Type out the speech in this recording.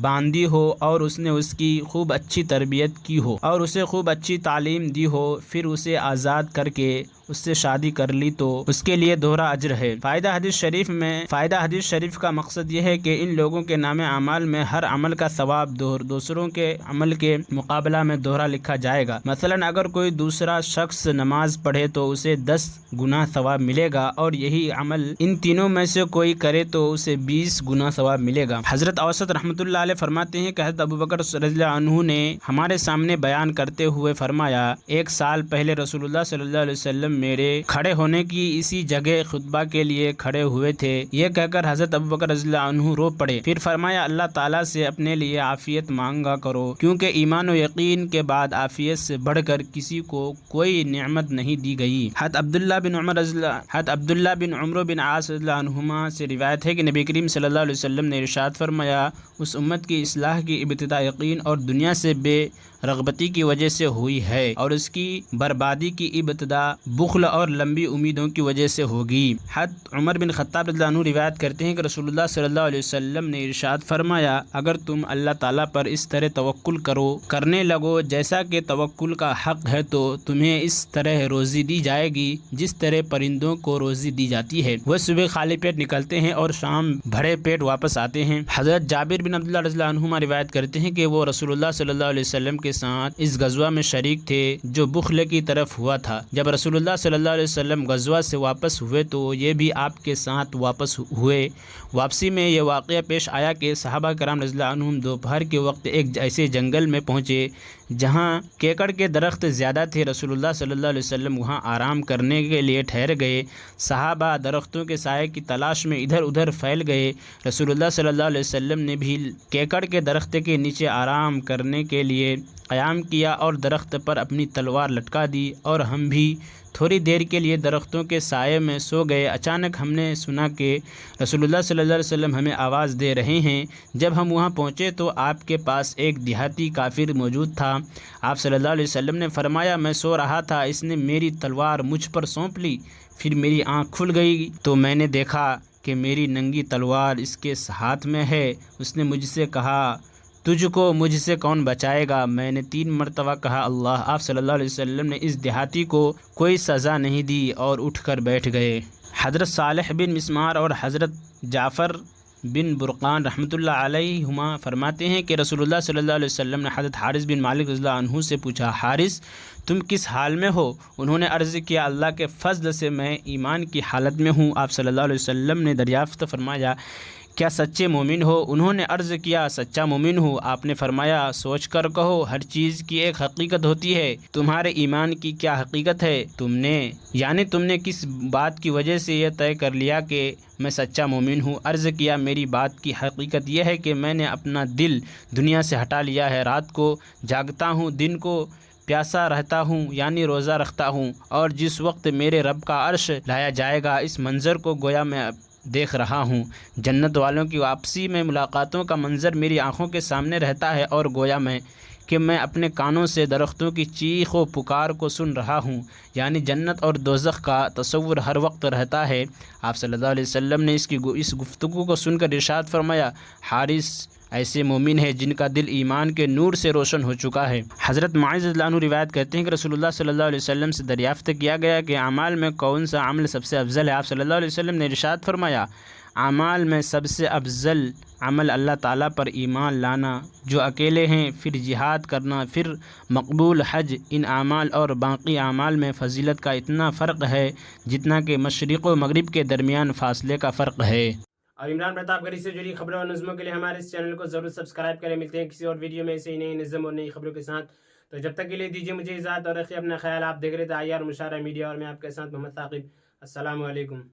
باندی ہو اور اس نے اس کی خوب اچھی تربیت کی ہو اور اسے خوب اچھی تعلیم دی ہو، پھر اسے آزاد کر کے اس سے شادی کر لی تو اس کے لیے دوہرا اجر ہے۔ فائدہ حدیث شریف کا مقصد یہ ہے کہ ان لوگوں کے نام اعمال میں ہر عمل کا ثواب دوسروں کے عمل کے مقابلہ میں دوہرا لکھا جائے گا۔ مثلا اگر کوئی دوسرا شخص نماز پڑھے تو اسے 10 گنا ثواب ملے گا، اور یہی عمل ان تینوں میں سے کوئی کرے تو اسے 20 گنا ثواب ملے گا۔ حضرت اوسط رحمۃ اللہ علیہ فرماتے ہیں کہ حضرت ابوبکر رضی اللہ عنہ نے ہمارے سامنے بیان کرتے ہوئے فرمایا، 1 سال پہلے رسول اللہ صلی اللہ علیہ وسلم میرے کھڑے ہونے کی اسی جگہ خطبہ کے لیے کھڑے ہوئے تھے۔ یہ کہہ کر حضرت ابوبکر رضی اللہ عنہ رو پڑے، پھر فرمایا، اللہ تعالیٰ سے اپنے لیے عافیت مانگا کرو، کیونکہ ایمان و یقین کے بعد عافیت سے بڑھ کر کسی کو کوئی نعمت نہیں دی گئی۔ حضرت عبداللہ بن عمرو بن عاص رضی اللہ عنہما سے روایت ہے کہ نبی کریم صلی اللہ علیہ وسلم نے ارشاد فرمایا، اس امت کی اصلاح کی ابتدا یقین اور دنیا سے بے رغبتی کی وجہ سے ہوئی ہے، اور اس کی بربادی کی ابتدا بخل اور لمبی امیدوں کی وجہ سے ہوگی۔ حضرت عمر بن خطاب رضی اللہ عنہ روایت کرتے ہیں کہ رسول اللہ صلی اللہ علیہ وسلم نے ارشاد فرمایا، اگر تم اللہ تعالیٰ پر اس طرح توکل کرنے لگو جیسا کہ توکل کا حق ہے، تو تمہیں اس طرح روزی دی جائے گی جس طرح پرندوں کو روزی دی جاتی ہے، وہ صبح خالی پیٹ نکلتے ہیں اور شام بھرے پیٹ واپس آتے ہیں۔ حضرت جابر بن عبداللہ رضی اللہ عنہما روایت کرتے ہیں کہ وہ رسول اللہ صلی اللہ علیہ وسلم کے ساتھ اس غزوہ میں شریک تھے جو بخل کی طرف ہوا تھا۔ جب رسول اللہ صلی اللہ علیہ وسلم غزوہ سے واپس ہوئے تو یہ بھی آپ کے ساتھ واپس ہوئے۔ واپسی میں یہ واقعہ پیش آیا کہ صحابہ کرام رضی اللہ عنہم دوپہر کے وقت ایک ایسے جنگل میں پہنچے جہاں کیکڑ کے درخت زیادہ تھے۔ رسول اللہ صلی اللہ علیہ وسلم وہاں آرام کرنے کے لیے ٹھہر گئے۔ صحابہ درختوں کے سائے کی تلاش میں ادھر ادھر پھیل گئے۔ رسول اللہ صلی اللہ علیہ وسلم نے بھی کیکڑ کے درخت کے نیچے آرام کرنے کے لیے قیام کیا اور درخت پر اپنی تلوار لٹکا دی، اور ہم بھی تھوڑی دیر کے لیے درختوں کے سائے میں سو گئے۔ اچانک ہم نے سنا کہ رسول اللہ صلی اللہ علیہ وسلم ہمیں آواز دے رہے ہیں۔ جب ہم وہاں پہنچے تو آپ کے پاس ایک دیہاتی کافر موجود تھا۔ آپ صلی اللہ علیہ وسلم نے فرمایا، میں سو رہا تھا، اس نے میری تلوار مجھ پر سونپ لی، پھر میری آنکھ کھل گئی تو میں نے دیکھا کہ میری ننگی تلوار اس کے ہاتھ میں ہے۔ اس نے مجھ سے کہا، تجھ کو مجھ سے کون بچائے گا؟ میں نے 3 مرتبہ کہا، اللہ۔ آپ صلی اللہ علیہ وسلم نے اس دیہاتی کو کوئی سزا نہیں دی اور اٹھ کر بیٹھ گئے۔ حضرت صالح بن مسمار اور حضرت جعفر بن برقان رحمۃ اللہ علیہما فرماتے ہیں کہ رسول اللہ صلی اللہ علیہ وسلم نے حضرت حارث بن مالک رضی اللہ عنہ سے پوچھا، حارث تم کس حال میں ہو؟ انہوں نے عرض کیا، اللہ کے فضل سے میں ایمان کی حالت میں ہوں۔ آپ صلی اللہ علیہ وسلم نے دریافت فرمایا، کیا سچے مومن ہو؟ انہوں نے عرض کیا، سچا مومن ہوں۔ آپ نے فرمایا، سوچ کر کہو، ہر چیز کی ایک حقیقت ہوتی ہے، تمہارے ایمان کی کیا حقیقت ہے؟ تم نے کس بات کی وجہ سے یہ طے کر لیا کہ میں سچا مومن ہوں؟ عرض کیا، میری بات کی حقیقت یہ ہے کہ میں نے اپنا دل دنیا سے ہٹا لیا ہے، رات کو جاگتا ہوں، دن کو پیاسا رہتا ہوں، یعنی روزہ رکھتا ہوں، اور جس وقت میرے رب کا عرش لایا جائے گا، اس منظر کو گویا میں دیکھ رہا ہوں۔ جنت والوں کی واپسی میں ملاقاتوں کا منظر میری آنکھوں کے سامنے رہتا ہے، اور گویا میں اپنے کانوں سے درختوں کی چیخ و پکار کو سن رہا ہوں، یعنی جنت اور دوزخ کا تصور ہر وقت رہتا ہے۔ آپ صلی اللہ علیہ وسلم نے اس گفتگو کو سن کر ارشاد فرمایا، حارث ایسے مومن ہیں جن کا دل ایمان کے نور سے روشن ہو چکا ہے۔ حضرت معاذ رضی اللہ عنہ روایت کرتے ہیں کہ رسول اللہ صلی اللہ علیہ وسلم سے دریافت کیا گیا کہ اعمال میں کون سا عمل سب سے افضل ہے؟ آپ صلی اللہ علیہ وسلم نے ارشاد فرمایا، اعمال میں سب سے افضل عمل اللہ تعالیٰ پر ایمان لانا جو اکیلے ہیں، پھر جہاد کرنا، پھر مقبول حج۔ ان اعمال اور باقی اعمال میں فضیلت کا اتنا فرق ہے جتنا کہ مشرق و مغرب کے درمیان فاصلے کا فرق ہے۔ اور عمران پرتاپ گڑھی سے جڑی خبروں اور نظموں کے لیے ہمارے اس چینل کو ضرور سبسکرائب کریں۔ ملتے ہیں کسی اور ویڈیو میں ایسے ہی نئی نظم اور نئی خبروں کے ساتھ، تو جب تک کے لیے دیجیے مجھے اجازت اور رکھیے اپنا خیال۔ آپ دیکھ رہے تھے IR مشاہرہ میڈیا، اور میں آپ کے ساتھ محمد ثاقب۔ السلام علیکم۔